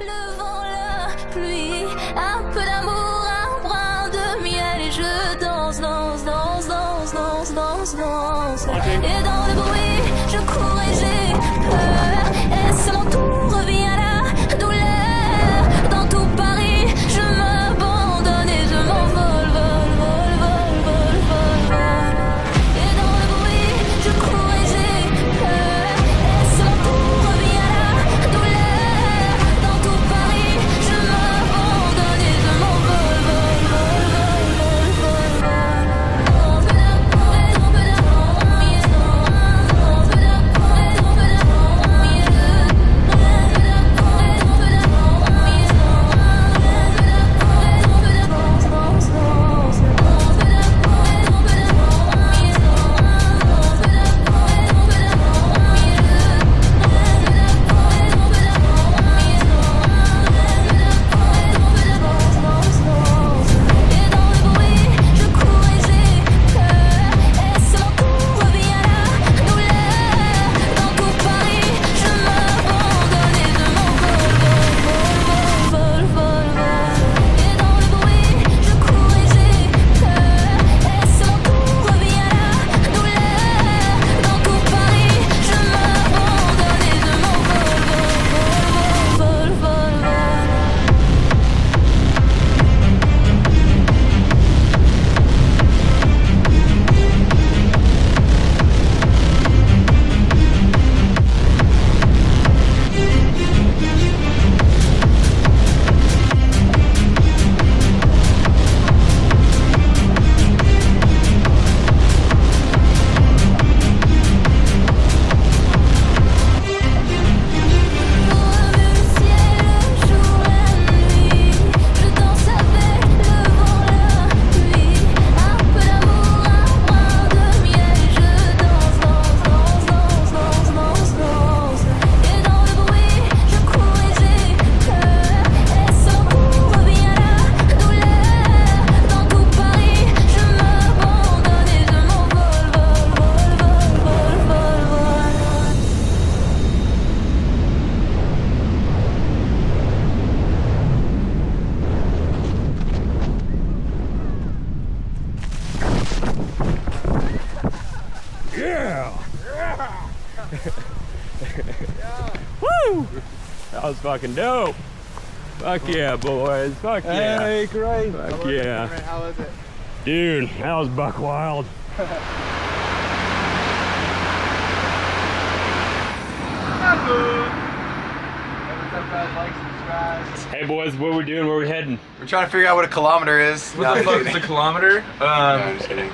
le vent, la pluie, un peu d'amour, un brin de miel et je danse, danse, danse, danse, danse, danse, danse. Et dans le bruit, je cours et j'ai peur. Et c'est mon tour, vient la douleur. Dans tout Paris, je m'abandonne et je m'envole, vol, vol, vol, vol, vol, vol. Et dans le bruit, je cours et j'ai peur. Et c'est mon tour, vient la douleur. Dans tout Paris, je m'abandonne et je m'envole, vol, vol, vol, vol, vol, vol. Woo! That was fucking dope. Fuck yeah, boys. Fuck yeah. Hey, great. Fuck yeah. How was it? Dude, that was buck wild. Hey boys, what are we doing? Where are we heading? We're trying to figure out what a kilometer is. What the fuck is a kilometer? No, I'm just kidding.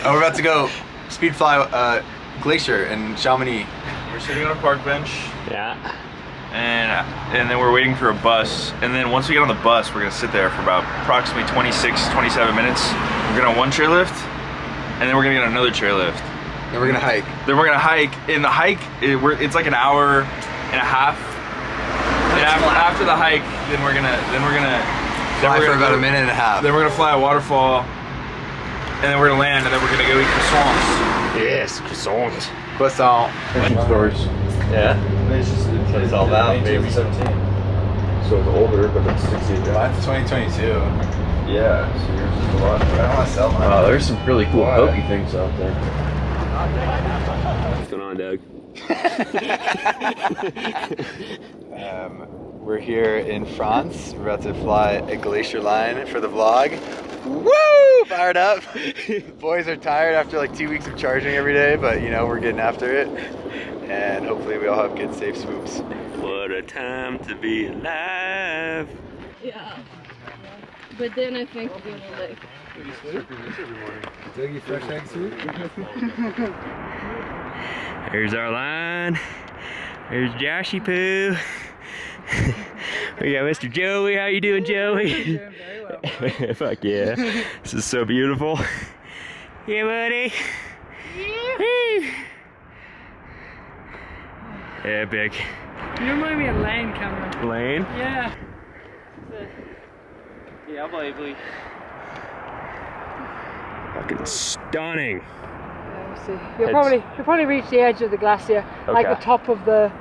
We're about to go speed fly Glacier in Chamonix. We're sitting on a park bench. Yeah. And then we're waiting for a bus. And then once we get on the bus, we're gonna sit there for about approximately 26, 27 minutes. We're gonna one chairlift, and then we're gonna get another chairlift. And we're gonna hike. Then we're gonna hike. And the hike, it's like an hour and a half. And after the hike, then we're gonna Fly for about a minute and a half. Then we're gonna fly a waterfall, and then we're gonna land, and then we're gonna go eat croissants. Yes, croissant. Croissant. Stores. Yeah. It's all about, baby. 17. So it's older, but it's 68. Mine's 2022. Yeah, so yours is a lot. I don't want to sell mine. Wow, there's some really cool pokey things out there. What's going on, Doug? We're here in France. We're about to fly a glacier line for the vlog. Woo! Fired up. The boys are tired after like 2 weeks of charging every day, but you know, we're getting after it. And hopefully we all have good, safe swoops. What a time to be alive. Yeah. But then I think we're gonna like... Dougie fresh egg soup? Here's our line. There's Joshy Poo. We got Mr. Joey. How you doing, Joey? Doing very well. Fuck yeah. This is so beautiful. Yeah, buddy. Yeah. Epic. You remind me of Lane camera. Lane? Yeah. Yeah, baby. Fucking stunning. Let's see. You'll probably reach the edge of the glacier, like the top of the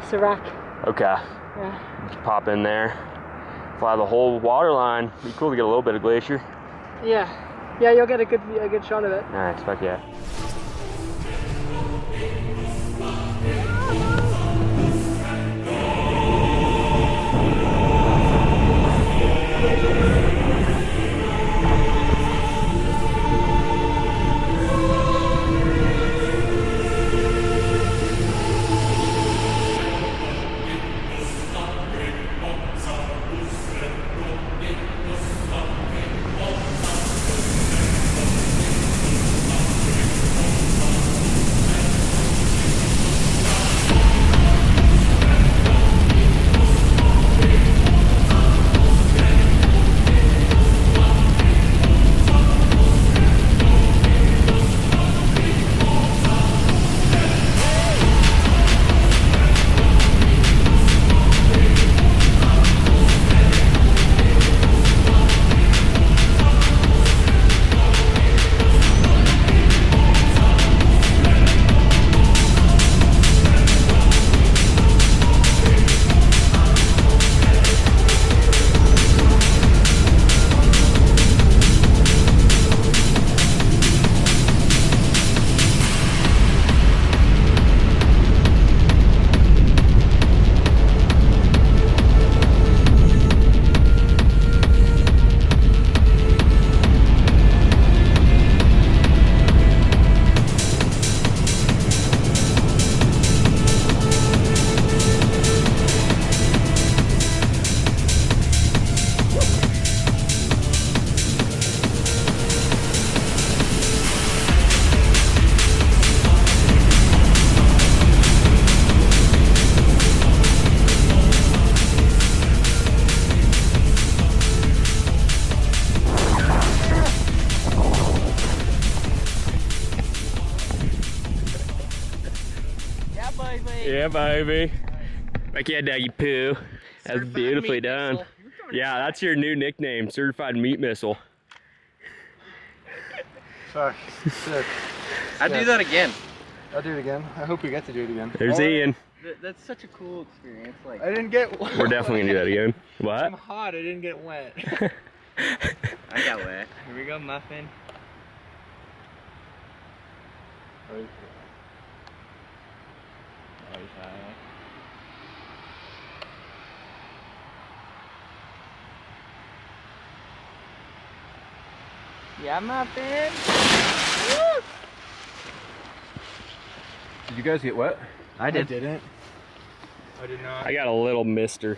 Serac. Okay. Yeah. Just pop in there, fly the whole water line. Be cool to get a little bit of glacier. Yeah. Yeah, you'll get a good shot of it. Nice, fuck yeah. Yeah, baby. Like, yeah, Daggy Poo. That's beautifully done. Yeah, that's your new nickname, Certified Meat Missile. Fuck. Sick. I'd do that again. I'll do it again. I hope we get to do it again. There's Ian. That's such a cool experience. Like, I didn't get wet. We're definitely gonna do that again. I'm What? hot. I didn't get wet. I got wet. Here we go, muffin. Yeah, muffin. Did you guys get wet? I did. I didn't. I did not. I got a little mister.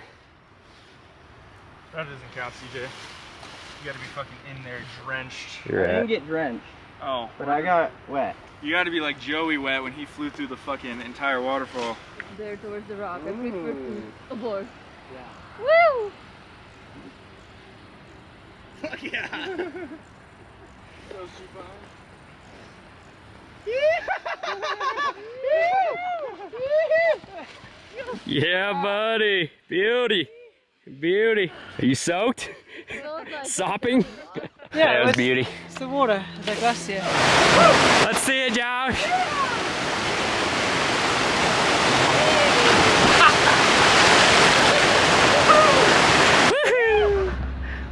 That doesn't count, CJ. You gotta be fucking in there drenched. You're I didn't at. get drenched, Oh. but I got wet. You gotta be like Joey wet when he flew through the fucking entire waterfall. There towards the rock. I prefer to aboard. Yeah. Woo! Fuck yeah! Yeah, buddy. Beauty. Beauty. Are you soaked? Like, Sopping? Yeah, That was beauty. it's the water, the glacier. Let's see it, Josh. Woohoo!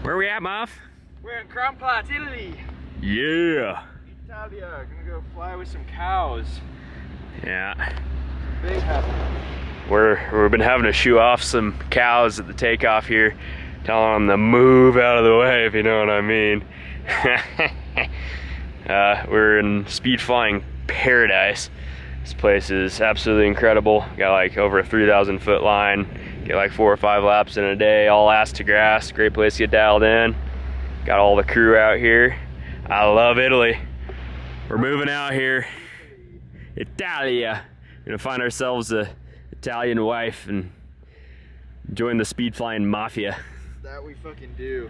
Where we at, Muff? We're in Kronplatz Italy. Yeah. Italia. Gonna go fly with some cows. Yeah. Big happy. We've been having to shoo off some cows at the takeoff here, telling them to move out of the way, if you know what I mean. We're in speed flying paradise. This place is absolutely incredible. Got like over a 3,000 foot line. Get like 4 or 5 laps in a day, all ass to grass. Great place to get dialed in. Got all the crew out here. I love Italy. We're moving out here. Italia. Gonna find ourselves a Italian wife and join the speed flying mafia. That we fucking do.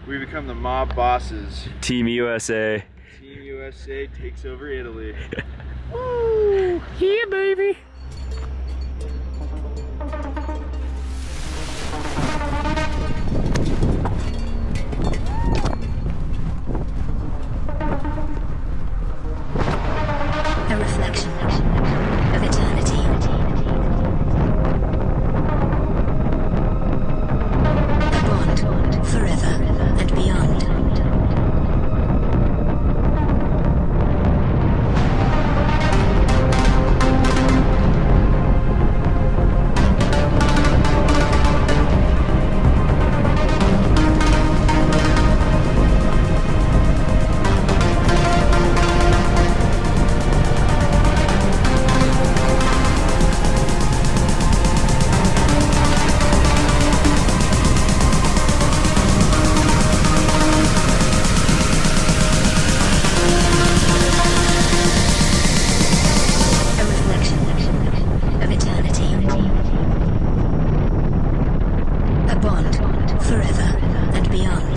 We become the mob bosses. Team USA. Team USA takes over Italy. Woo! Yeah, baby. A reflection of eternity. forever and beyond.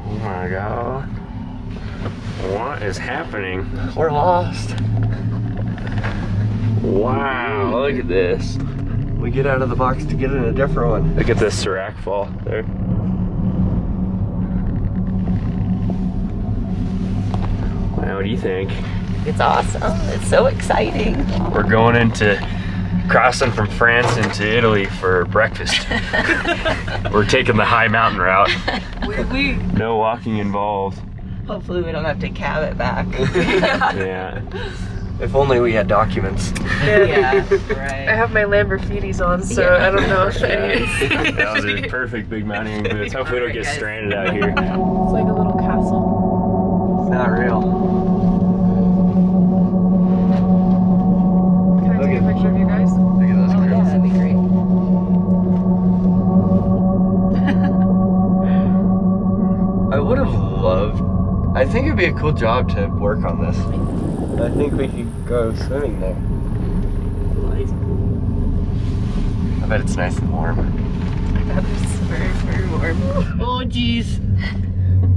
Oh my god. What is happening? We're lost. Wow, look at this. We get out of the box to get in a different one. Look at this Serac fall there. Wow, what do you think? It's awesome. It's so exciting. We're going into crossing from France into Italy for breakfast. We're taking the high mountain route. No walking involved. Hopefully we don't have to cab it back. Yeah. If only we had documents. Yeah, right. I have my Lamborghinis on, so I don't know if any. That was a perfect big mountaineering boots. Hopefully we don't get stranded out here. It's like a little castle. It's not real. Can I take a picture of you guys? Look at those Oh, yeah, curves. that'd be great. I would have loved. I think it'd be a cool job to work on this. I think we could go swimming there. I bet it's nice and warm. I bet it's very, very warm. Oh jeez.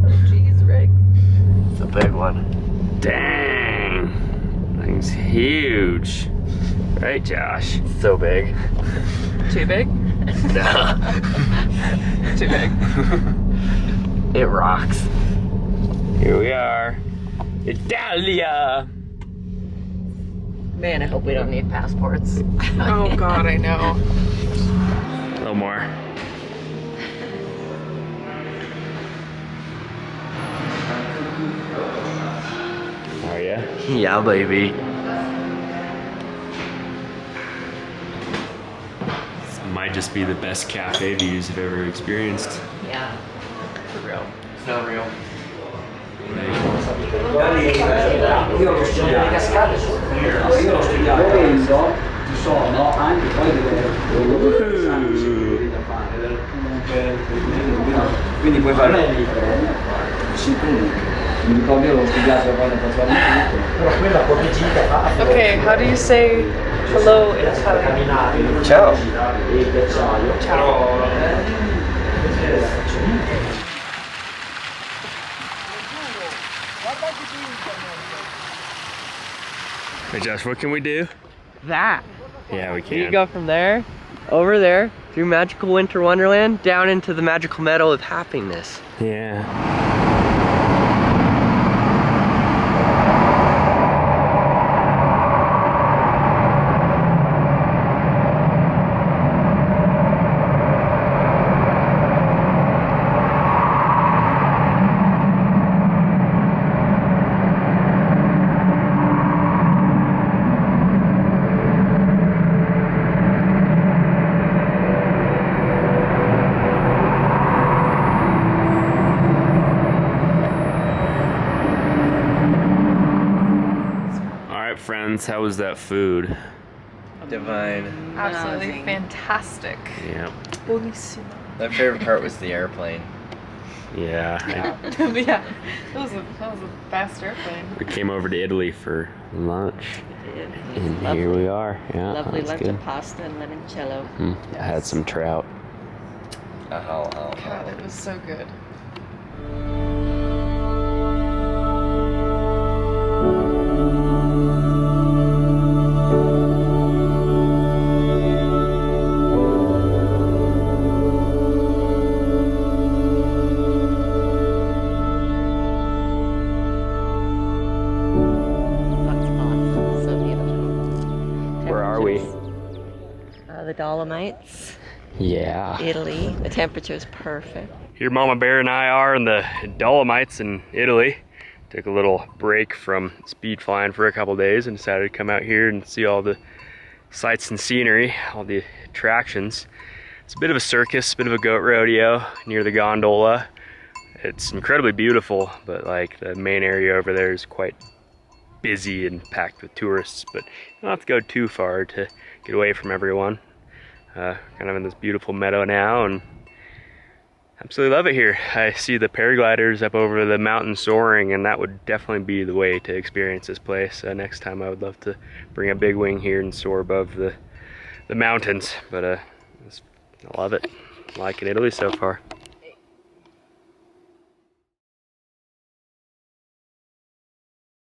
Oh, jeez, Rick. It's a big one. Dang. Thing's huge. Right, Josh? So big. Too big? No. Too big. It rocks. Here we are. Italia. Man, I hope we don't need passports. Oh god, I know. A little more. Are ya? Yeah, baby. This might just be the best cafe views I've ever experienced. Yeah, for real. It's not real. Quindi puoi fare sì, quindi mi ricordo io l'ho studiato quando facevamo tutto, però quella protegita fa. Okay, how do you say hello in Italian? Ciao. Hey Josh, what can we do? That. Yeah, we can. You go from there, over there, through magical winter wonderland, down into the magical meadow of happiness. Yeah. friends. How was that food? Divine. Absolutely fantastic. Yeah. My favorite part was the airplane. Yeah. Yeah, that was the best airplane. We came over to Italy for lunch. And Lovely. here we are. Yeah. Lovely that's lunch good. of pasta and limoncello. I had some trout. God, it was so good. Where are we? The Dolomites, Yeah. Italy. The temperature is perfect. Here Mama Bear and I are in the Dolomites in Italy. Took a little break from speed flying for a couple days and decided to come out here and see all the sights and scenery, all the attractions. It's a bit of a circus, a bit of a goat rodeo near the gondola. It's incredibly beautiful, but like the main area over there is quite busy and packed with tourists, but you don't have to go too far to get away from everyone. Kind of in this beautiful meadow now, and absolutely love it here. I see the paragliders up over the mountain soaring, and that would definitely be the way to experience this place. Next time I would love to bring a big wing here and soar above the mountains, but I love it. I like it, Italy so far.